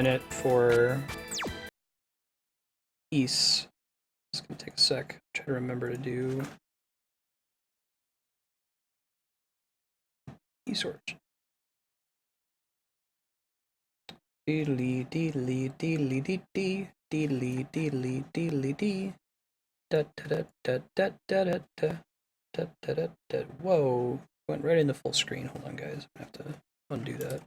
minute for East. It's gonna take a sec. Try to remember to do East origin. Deedly deedly deedly dee dee deedly deedly deedly dee. Da da da da da da da da da da da. Whoa! Went right into full screen. Hold on, guys. I have to undo that.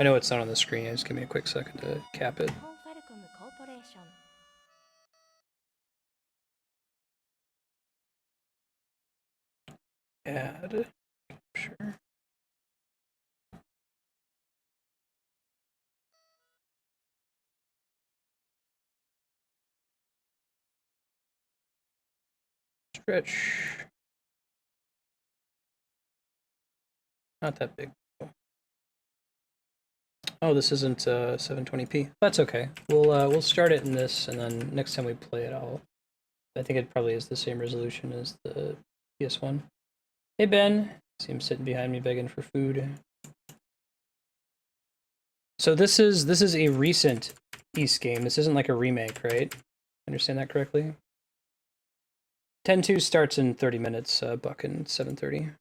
I know it's not on the screen. Just give me a quick second to cap it. Add. Sure. Stretch. Not that big. Oh, this isn't 720p. That's okay. We'll start it in this, and then next time we play it, I think it probably is the same resolution as the PS1. Hey Ben, see him sitting behind me begging for food. So this is a recent East game. This isn't like a remake, right? Understand that correctly? 10-2 starts in 30 minutes, Buck in 7:30.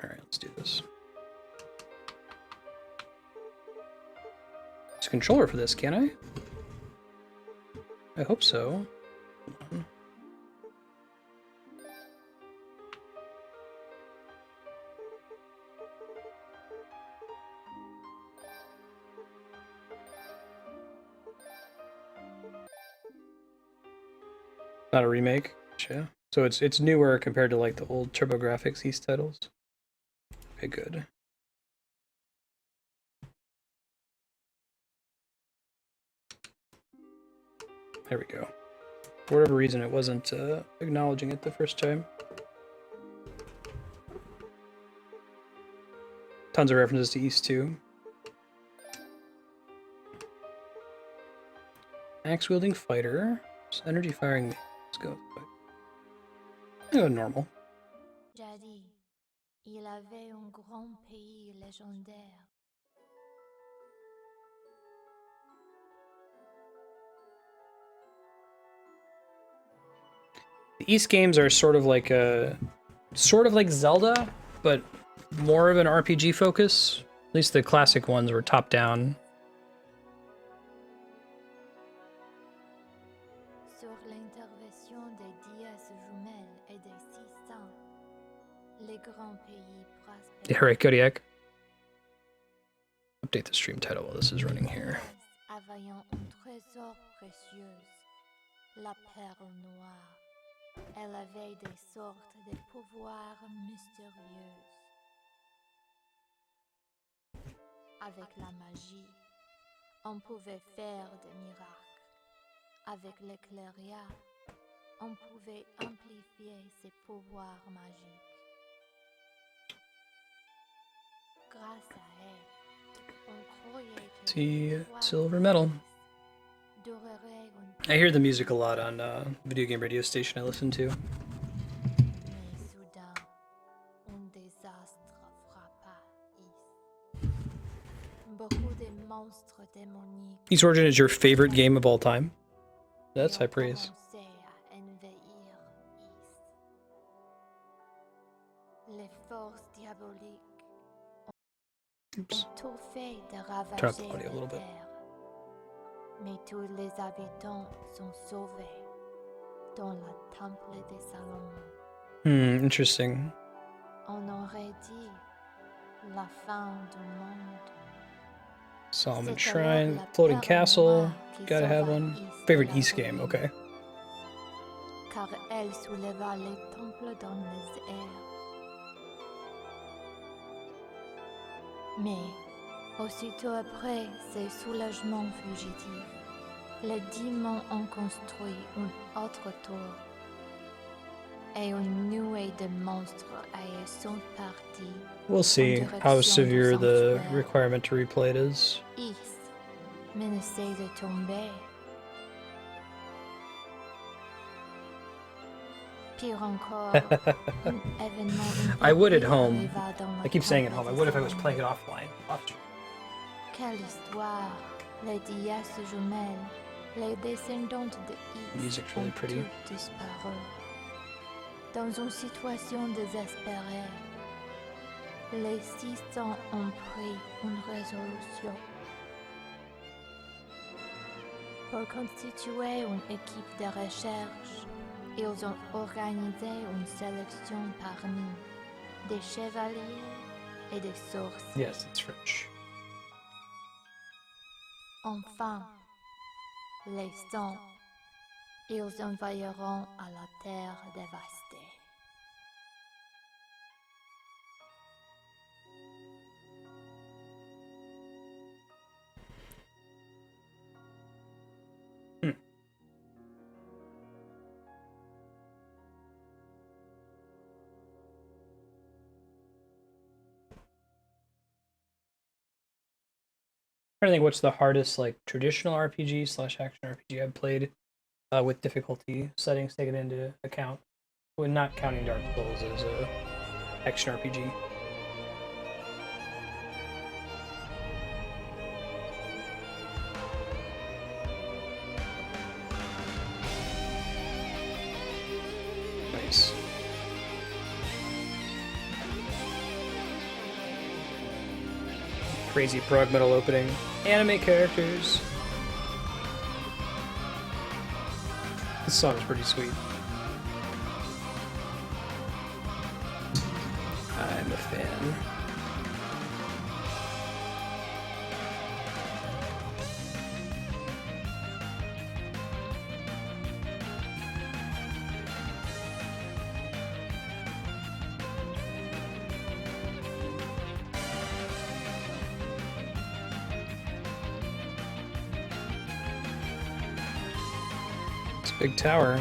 All right, let's do this. There's a controller for this, can I? I hope so. Not a remake. Yeah. So it's newer compared to like the old TurboGrafx East titles. Okay, good. There we go. For whatever reason, it wasn't acknowledging it the first time. Tons of references to East 2. Axe-wielding fighter. Energy firing. Let's go. Let's go normal. Jadis, il avait un grand pays légendaire. The East games are sort of like Zelda, but more of an RPG focus. At least the classic ones were top down. Sur l'intervention des 10 jumelles et des 600, les grands pays prospèrent. Yeah, right, Kodiak. Update the stream title while this is running here. Availlant un trésor précieux, la perle noire. Elle avait des sortes de pouvoirs mystérieux. Avec la magie, on pouvait faire des miracles. Avec l'éclairia, on pouvait amplifier ses pouvoirs magiques. Grâce à elle, on croyait que See, silver medal. I hear the music a lot on video game radio station I listen to. East Origin is your favorite game of all time? That's high praise. Oops. Turn up the audio a little bit. Mais tous les habitants sont sauvés dans le temple de Salomon. Interesting. On aurait dit la fin du monde. Solomon Shrine, floating castle. Gotta have one. Favorite East game, okay. Car elle souleva les temples dans les airs. Mais aussitôt après ces soulagements fugitifs, les démons ont construit une autre tour et une nuée de monstres y sont partis. We'll see how severe the requirement to replay it is. East menaçait de tomber. pire encore, un événement I would at imprévu home. arriva dans I le keep saying at temple home. I des would if I was hommes. playing it offline. Quelle histoire! Les déesses jumelles, les descendantes de Is Music's ont really pretty. toutes disparu. Dans une situation désespérée, les 600 ont pris une résolution. Pour constituer une équipe de recherche, ils ont organisé une sélection parmi des chevaliers et des sorciers. Yes, it's French. Enfin, les 100, ils envahiront à la terre dévastée. I think what's the hardest like traditional RPG / action RPG I've played with difficulty settings taken into account, when not counting Dark Souls as a action RPG. Nice. Crazy prog metal opening. Anime characters. This song is pretty sweet. I'm a fan. Big tower.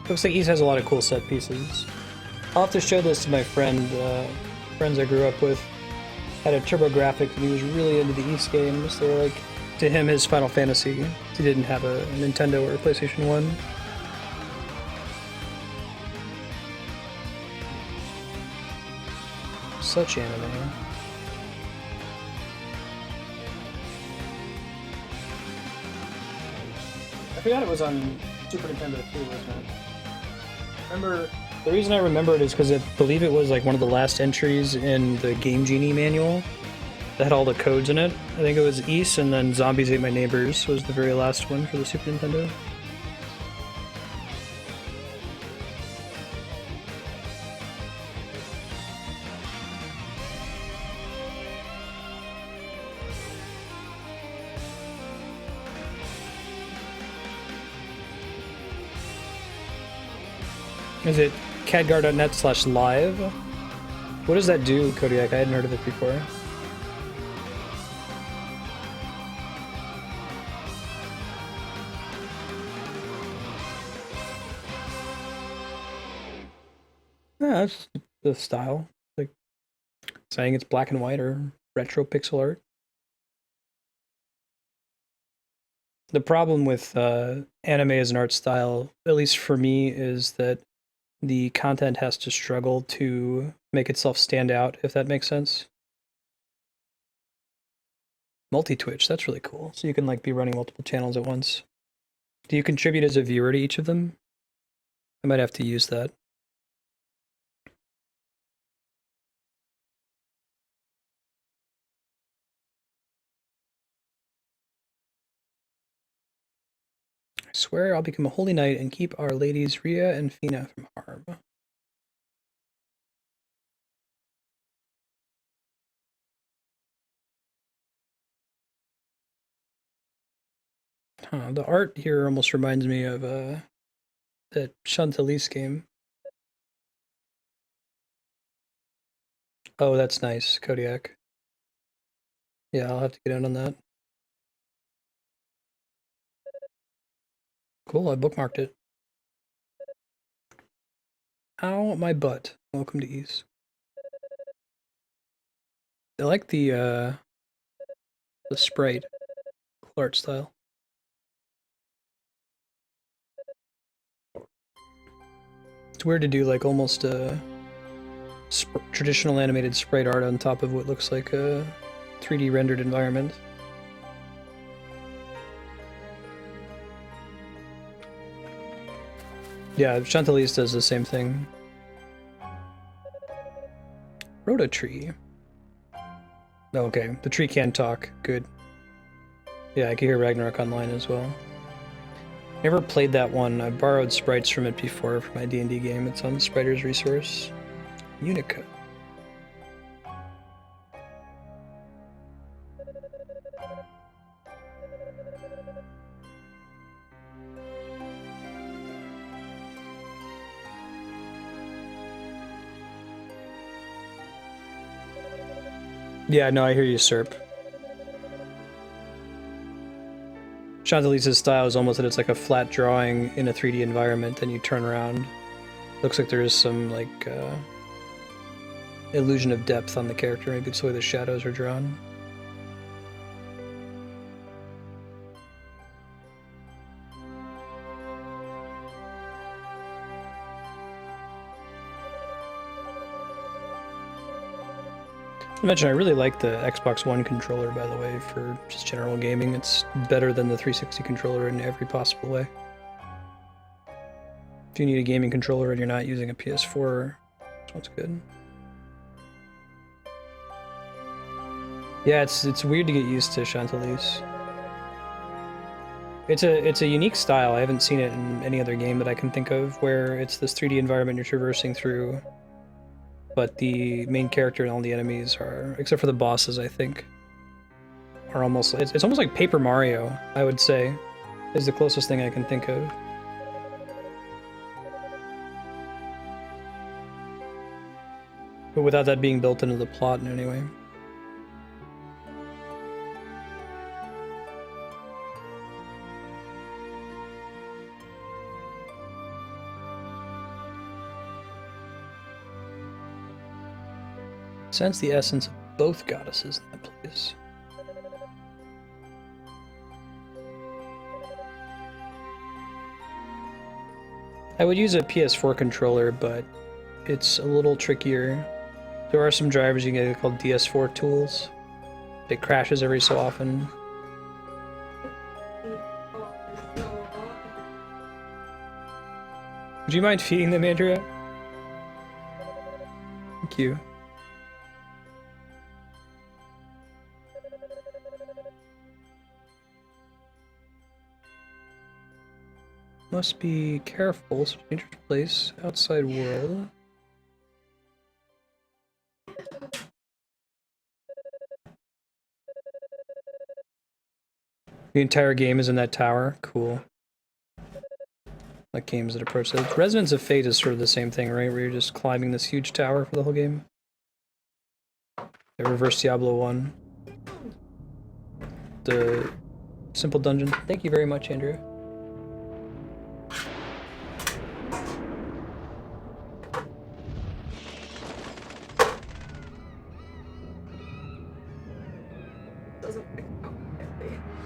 Looks like East has a lot of cool set pieces. I'll have to show this to my friends I grew up with. Had a TurboGrafx and he was really into the East games. They were like, to him, his Final Fantasy. He didn't have a Nintendo or a PlayStation 1. Such anime. I forgot it was on Super Nintendo too, wasn't it? Remember, the reason I remember it is because I believe it was like one of the last entries in the Game Genie manual that had all the codes in it. I think it was East, and then Zombies Ate My Neighbors was the very last one for the Super Nintendo. Is it cadgar.net/live? What does that do, Kodiak? I hadn't heard of it before. Yeah, that's the style. Like saying it's black and white or retro pixel art. The problem with anime as an art style, at least for me, is that the content has to struggle to make itself stand out, if that makes sense. Multi-Twitch, that's really cool. So you can like be running multiple channels at once. Do you contribute as a viewer to each of them? I might have to use that. I swear I'll become a holy knight and keep our ladies Rhea and Fina from harm. Huh, the art here almost reminds me of that Chantalise game. Oh, that's nice, Kodiak. Yeah, I'll have to get in on that. Cool, I bookmarked it. Ow, my butt. Welcome to East. I like the sprite. Cool art style. It's weird to do like almost a traditional animated sprite art on top of what looks like a 3D rendered environment. Yeah, Chantalise does the same thing. Rhoda tree. Oh, okay, the tree can talk. Good. Yeah, I can hear Ragnarok online as well. Never played that one. I borrowed sprites from it before for my D&D game. It's on the Spriters resource. Yunica. Yeah, no, I hear you, Serp. Chantalise's style is almost that it's like a flat drawing in a 3D environment, and you turn around. Looks like there is some, like, illusion of depth on the character. Maybe it's the way the shadows are drawn. I mentioned I really like the Xbox One controller, by the way, for just general gaming. It's better than the 360 controller in every possible way. If you need a gaming controller and you're not using a PS4, this one's good. Yeah, it's weird to get used to Chantalise. It's a unique style. I haven't seen it in any other game that I can think of where it's this 3D environment you're traversing through. But the main character and all the enemies are, except for the bosses, I think, are almost, it's almost like Paper Mario, I would say, is the closest thing I can think of. But without that being built into the plot in any way. Sense the essence of both goddesses in that place. I would use a PS4 controller, but it's a little trickier. There are some drivers you can get called DS4 tools. It crashes every so often. Would you mind feeding them, Andrea? Thank you. Must be careful. It's a dangerous place. Outside world. The entire game is in that tower. Cool. Like games that approach that. Resonance of Fate is sort of the same thing, right? Where you're just climbing this huge tower for the whole game. The reverse Diablo 1. The simple dungeon. Thank you very much, Andrew.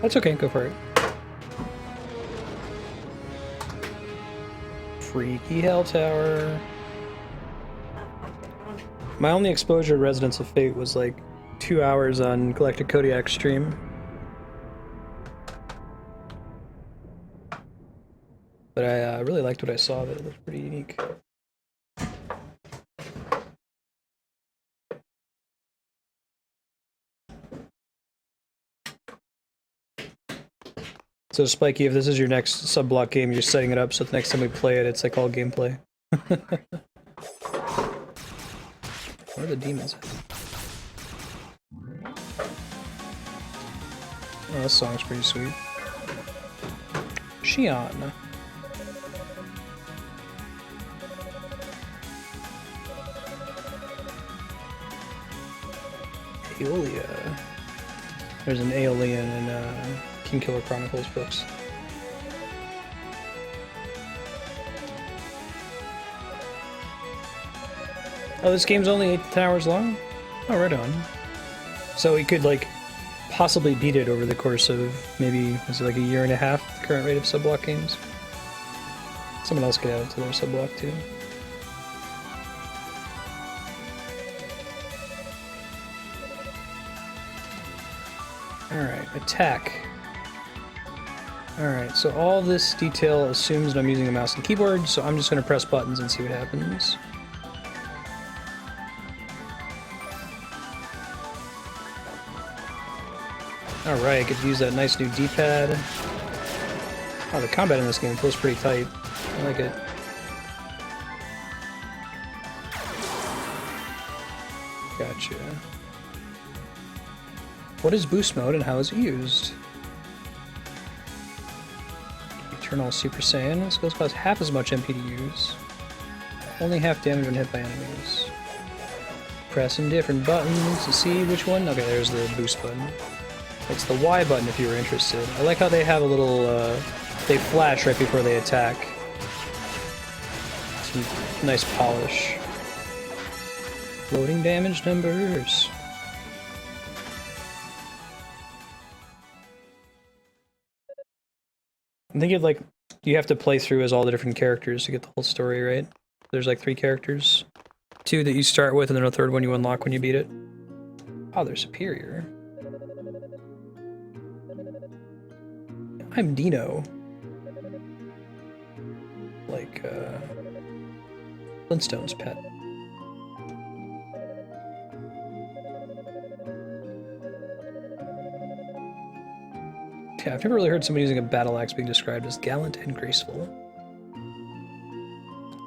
That's okay, go for it. Freaky Hell Tower. My only exposure to Resonance of Fate was like 2 hours on Galactic Kodiak's stream. But I really liked what I saw of it. It looked pretty unique. So Spiky, if this is your next sub-block game, you're setting it up so the next time we play it, it's like all gameplay. Where are the demons at? Oh, this song's pretty sweet. Xion. Aeolia. There's an Aeolian in Kingkiller Chronicles books. Oh, this game's only 10 hours long? Oh, right on. So we could, like, possibly beat it over the course of maybe, is it like a year and a half, the current rate of sub-block games? Someone else could add it to their sub-block, too. Alright, attack. Alright, so all this detail assumes that I'm using a mouse and keyboard, so I'm just going to press buttons and see what happens. Alright, get to use that nice new D-pad. Oh, the combat in this game feels pretty tight. I like it. Gotcha. What is boost mode and how is it used? Eternal Super Saiyan. Skills cost half as much MP to use. Only half damage when hit by enemies. Pressing different buttons to see which one. Okay, there's the boost button. It's the Y button if you were interested. I like how they have a little, they flash right before they attack. Some nice polish. Loading damage numbers. I think you have to play through as all the different characters to get the whole story, right? There's like 3 characters. 2 that you start with, and then a 3rd one you unlock when you beat it. Oh, they're superior. I'm Dino. Like, Flintstone's pet. Yeah, I've never really heard somebody using a battle axe being described as gallant and graceful.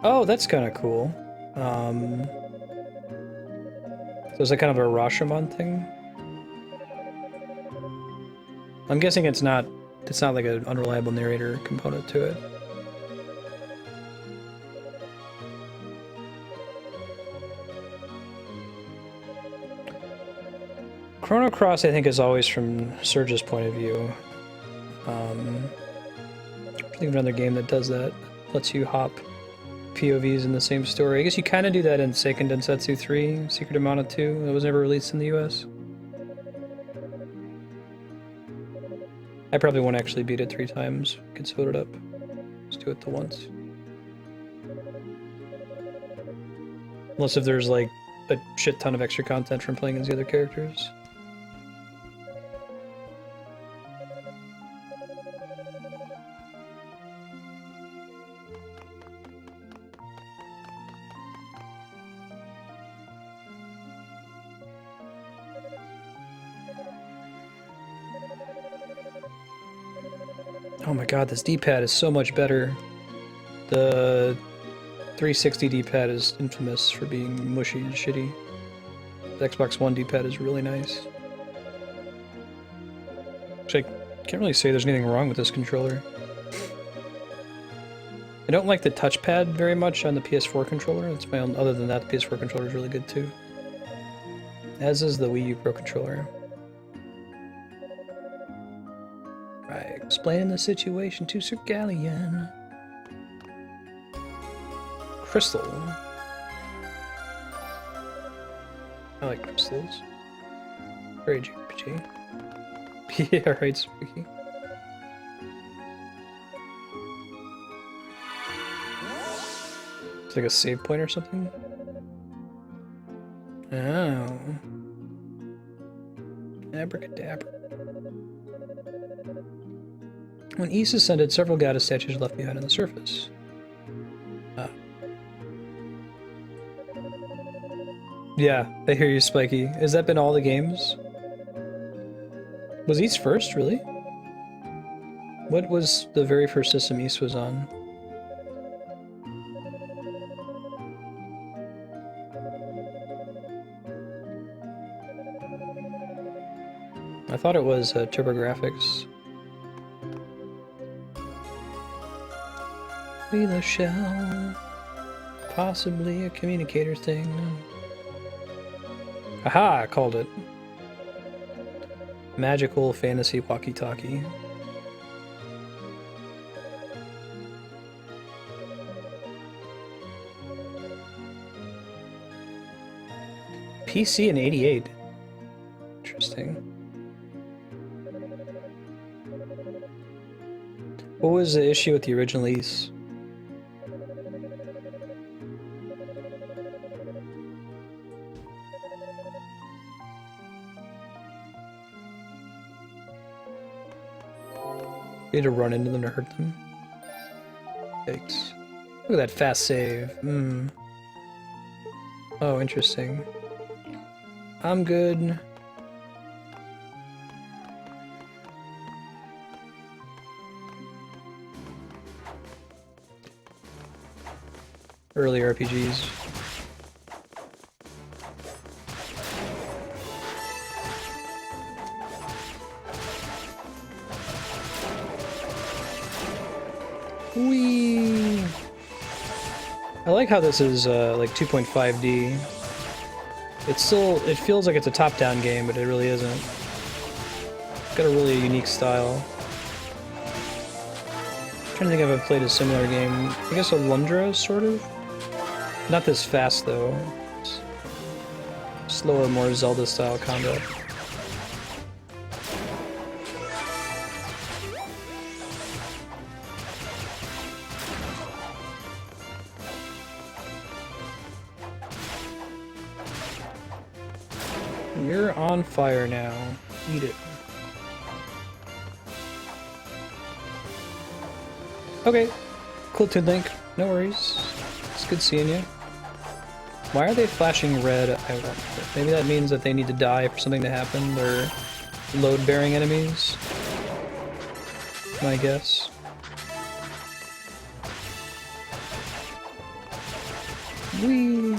Oh, that's kind of cool. So is that kind of a Rashomon thing? I'm guessing it's not like an unreliable narrator component to it. Chrono Cross, I think, is always from Surge's point of view. I think of another game that does that. Lets you hop POVs in the same story. I guess you kind of do that in Seiken Densetsu 3, Secret of Mana 2. That was never released in the US. I probably won't actually beat it 3 times. Could split it up. Just do it the once. Unless if there's like a shit ton of extra content from playing as the other characters. Oh my god, this D-pad is so much better. The 360 D-pad is infamous for being mushy and shitty. The Xbox One D-pad is really nice. Actually, I can't really say there's anything wrong with this controller. I don't like the touchpad very much on the PS4 controller. That's my own. Other than that, the PS4 controller is really good too. As is the Wii U Pro controller. Right, explaining the situation to Sir Galleon. Crystal. I like crystals. Very JRPG. Yeah, right, Spooky. It's like a save point or something? Oh. Abracadabra. When East ascended, several goddess statues left behind on the surface. Ah. Yeah, I hear you, Spiky. Has that been all the games? Was East first, really? What was the very first system East was on? I thought it was TurboGrafx. Be the shell. Possibly a communicator thing. Aha! I called it. Magical fantasy walkie-talkie. PC in '88. Interesting. What was the issue with the original East? You need to run into them to hurt them. Yikes. Look at that fast save. Oh, interesting. I'm good. Early RPGs. Whee! I like how this is like 2.5D. It feels like it's a top-down game, but it really isn't. It's got a really unique style. I'm trying to think if I've played a similar game. I guess Alundra, sort of? Not this fast, though. It's slower, more Zelda-style combat. You're on fire now. Eat it. Okay. Cool Toon Link. No worries. It's good seeing you. Why are they flashing red? I wonder. Maybe that means that they need to die for something to happen. They're load-bearing enemies. My guess. Whee!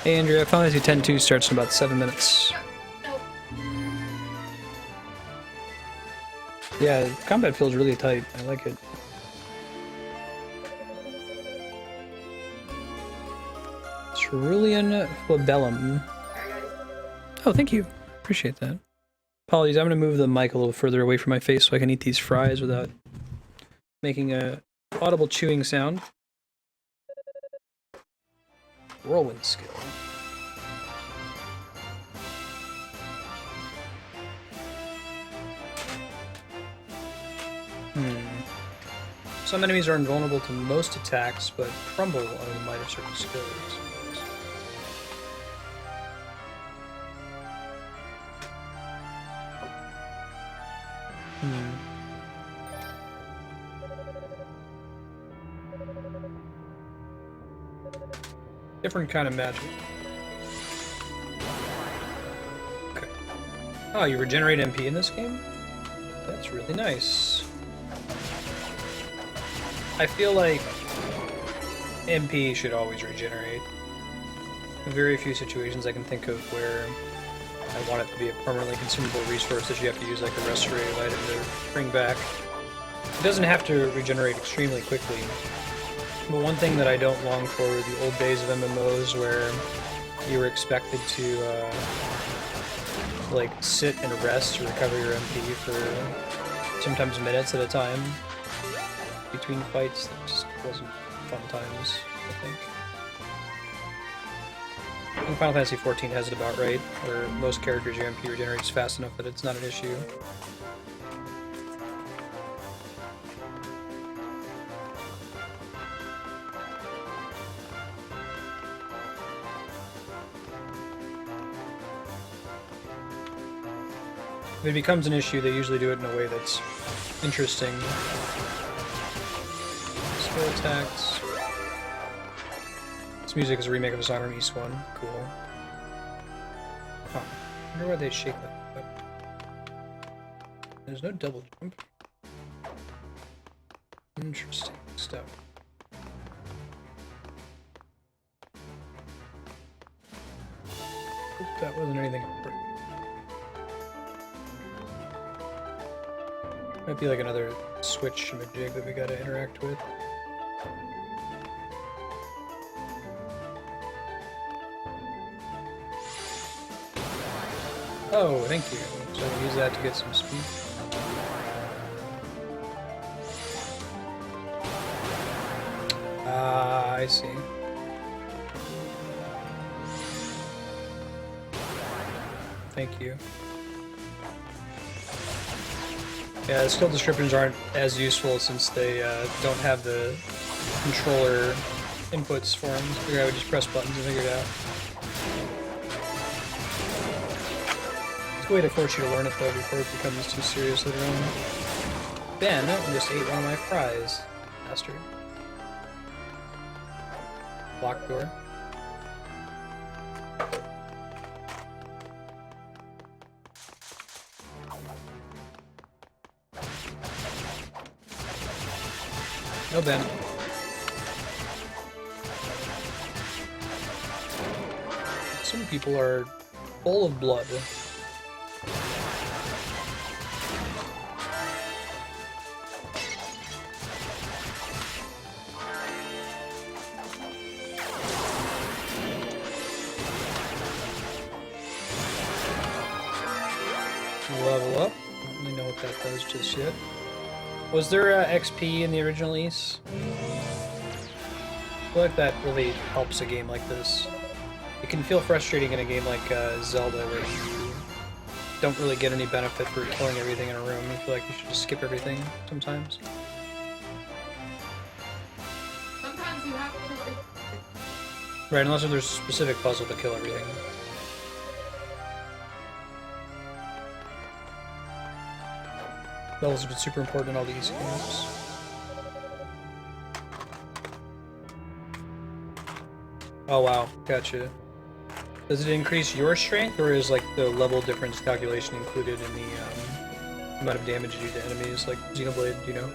Hey Andrea, Final Fantasy X-2 starts in about 7 minutes. Yeah, combat feels really tight. I like it. Cerulean Flabellum. Oh, thank you. Appreciate that. Apologies, I'm going to move the mic a little further away from my face so I can eat these fries without making a audible chewing sound. Whirlwind skill. Some enemies are invulnerable to most attacks, but crumble under the might of certain skills. Different kind of magic. Okay. Oh, you regenerate MP in this game? That's really nice. I feel like MP should always regenerate. Very few situations I can think of where I want it to be a permanently consumable resource that you have to use like a restorative item to bring back. It doesn't have to regenerate extremely quickly. But one thing that I don't long for are the old days of MMOs where you were expected to like sit and rest to recover your MP for sometimes minutes at a time between fights. That just wasn't fun times, I think. I think Final Fantasy XIV has it about right, where most characters your MP regenerates fast enough that it's not an issue. If it becomes an issue, they usually do it in a way that's interesting. Skill attacks. This music is a remake of a song from East One. Cool. Huh. I wonder why they shake that up. There's no double jump. Interesting stuff. Hope that wasn't anything important. Might be like another switch majig that we gotta interact with. Oh, thank you. So I'll use that to get some speed. Ah, I see. Thank you. Yeah, the skill descriptions aren't as useful since they don't have the controller inputs for them. I figured I would just press buttons and figure it out. It's a way to force you to learn it though before it becomes too serious later on. Ben just ate one of my fries. Bastard. Locked door. No Ben. Some people are full of blood. Level up. I don't really know what that does just yet. Was there XP in the original Ys? I feel like that really helps a game like this. It can feel frustrating in a game like Zelda where you don't really get any benefit for killing everything in a room. I feel like you should just skip everything sometimes. Sometimes you have to. Right, unless there's a specific puzzle to kill everything. Levels have been super important in all these games. Oh wow, gotcha. Does it increase your strength, or is like the level difference calculation included in the amount of damage you do to enemies, like Xenoblade, do you know?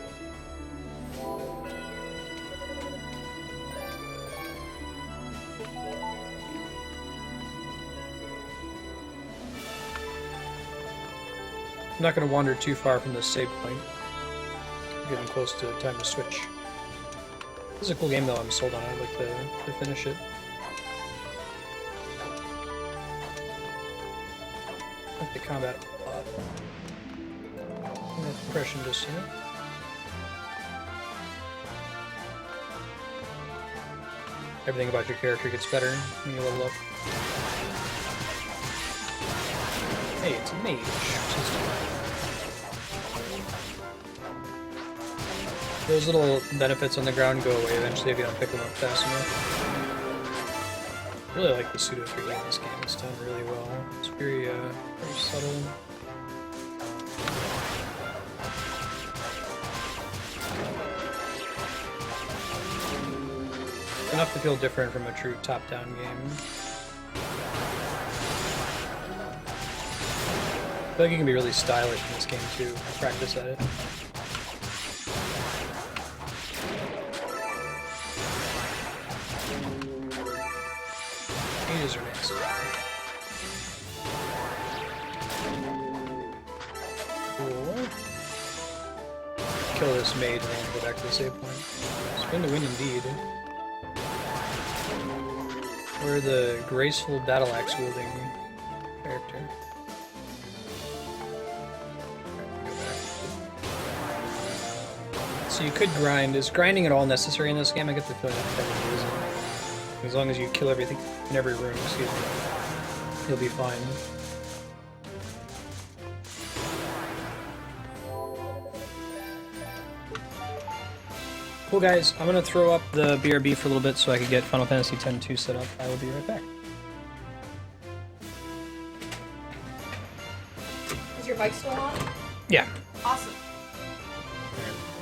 I'm not going to wander too far from this save point. I'm getting close to time to switch. This is a cool game though, I'm sold on it. I'd like to finish it. I like the combat a lot. That impression just, you know? Everything about your character gets better when you level up. Hey, it's a mage. Those little benefits on the ground go away eventually if you don't pick them up fast enough. I really like the pseudo 3D in this game. It's done really well. It's very subtle. Enough to feel different from a true top-down game. I feel like you can be really stylish in this game too. Practice at it. Mages are nasty. Cool. Kill this mage and then go back to the save point. Spin to win indeed. We're the graceful battle axe wielding character. So you could grind. Is grinding at all necessary in this game? I get the feeling that probably isn't. As long as you kill everything in every room, excuse me, you'll be fine. Cool guys, I'm gonna throw up the BRB for a little bit so I can get Final Fantasy X-2 set up. I will be right back. Is your bike still on? Yeah. Awesome.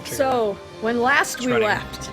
So, when last we running. left,